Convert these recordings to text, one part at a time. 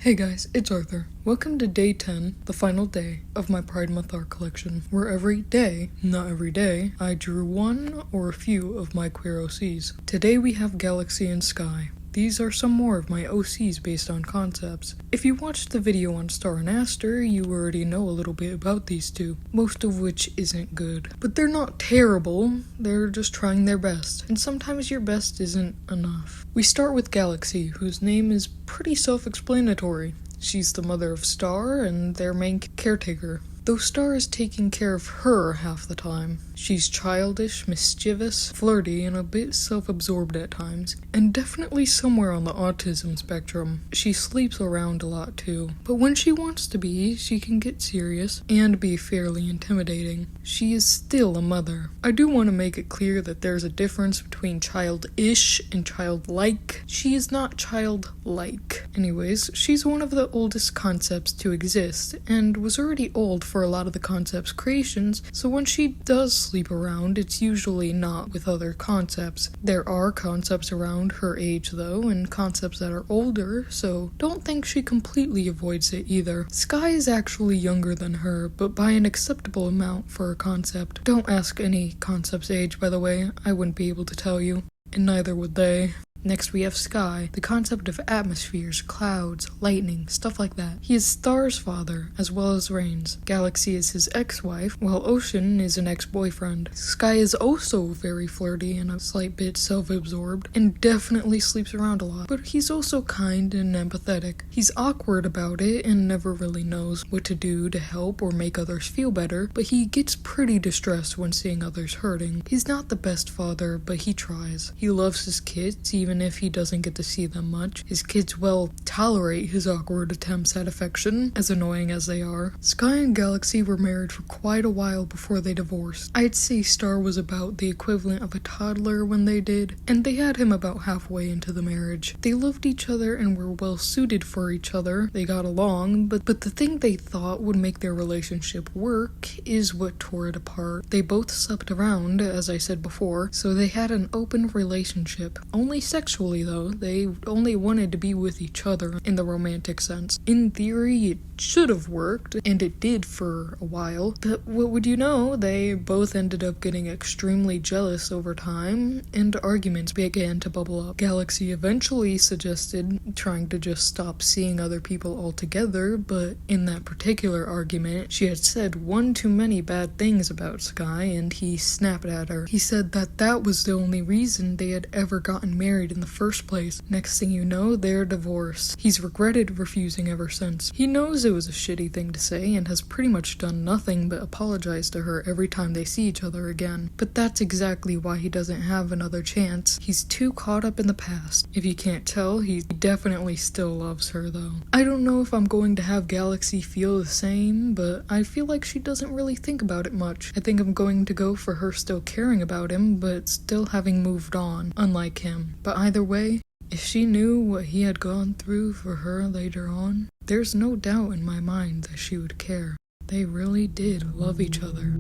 Hey guys, it's Arthur. Welcome to day 10, the final day of my Pride Month art collection, where every day, not every day, I drew one or a few of my queer OCs. Today we have Galaxy and Sky. These are some more of my OCs based on concepts. If you watched the video on Star and Aster, you already know a little bit about these two, most of which isn't good. But they're not terrible, they're just trying their best, and sometimes your best isn't enough. We start with Galaxy, whose name is pretty self-explanatory. She's the mother of Star and their main caretaker, though Star is taking care of her half the time. She's childish, mischievous, flirty, and a bit self-absorbed at times, and definitely somewhere on the autism spectrum. She sleeps around a lot too, but when she wants to be, she can get serious and be fairly intimidating. She is still a mother. I do want to make it clear that there's a difference between childish and childlike. She is not childlike. Anyways, she's one of the oldest concepts to exist, and was already old for a lot of the concept's creations, so when she does sleep around, it's usually not with other concepts. There are concepts around her age though, and concepts that are older, so don't think she completely avoids it either. Sky is actually younger than her, but by an acceptable amount for a concept. Don't ask any concept's age, by the way, I wouldn't be able to tell you, and neither would they. Next we have Sky, the concept of atmospheres, clouds, lightning, stuff like that. He is Star's father, as well as Rain's. Galaxy is his ex-wife, while Ocean is an ex-boyfriend. Sky is also very flirty and a slight bit self-absorbed, and definitely sleeps around a lot, but he's also kind and empathetic. He's awkward about it and never really knows what to do to help or make others feel better, but he gets pretty distressed when seeing others hurting. He's not the best father, but he tries. He loves his kids, even if he doesn't get to see them much. His kids well tolerate his awkward attempts at affection, as annoying as they are. Sky and Galaxy were married for quite a while before they divorced. I'd say Star was about the equivalent of a toddler when they did, and they had him about halfway into the marriage. They loved each other and were well suited for each other. They got along, but the thing they thought would make their relationship work is what tore it apart. They both slept around, as I said before, so they had an open relationship. Only sexually though, they only wanted to be with each other in the romantic sense. In theory, it should have worked, and it did for a while, but what would you know, they both ended up getting extremely jealous over time, and arguments began to bubble up. Galaxy eventually suggested trying to just stop seeing other people altogether, but in that particular argument, she had said one too many bad things about Sky, and he snapped at her. He said that that was the only reason they had ever gotten married in the first place. Next thing you know, they're divorced. He's regretted refusing ever since. He knows it was a shitty thing to say and has pretty much done nothing but apologize to her every time they see each other again. But that's exactly why he doesn't have another chance. He's too caught up in the past. If you can't tell, he definitely still loves her though. I don't know if I'm going to have Galaxy feel the same, but I feel like she doesn't really think about it much. I think I'm going to go for her still caring about him, but still having moved on, unlike him. But either way, if she knew what he had gone through for her later on, there's no doubt in my mind that she would care. They really did love each other.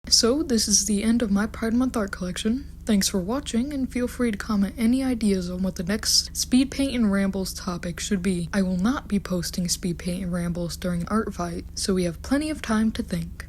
So this is the end of my Pride Month art collection. Thanks for watching, and feel free to comment any ideas on what the next Speedpaint and Rambles topic should be. I will not be posting Speedpaint and Rambles during Art Fight, so we have plenty of time to think.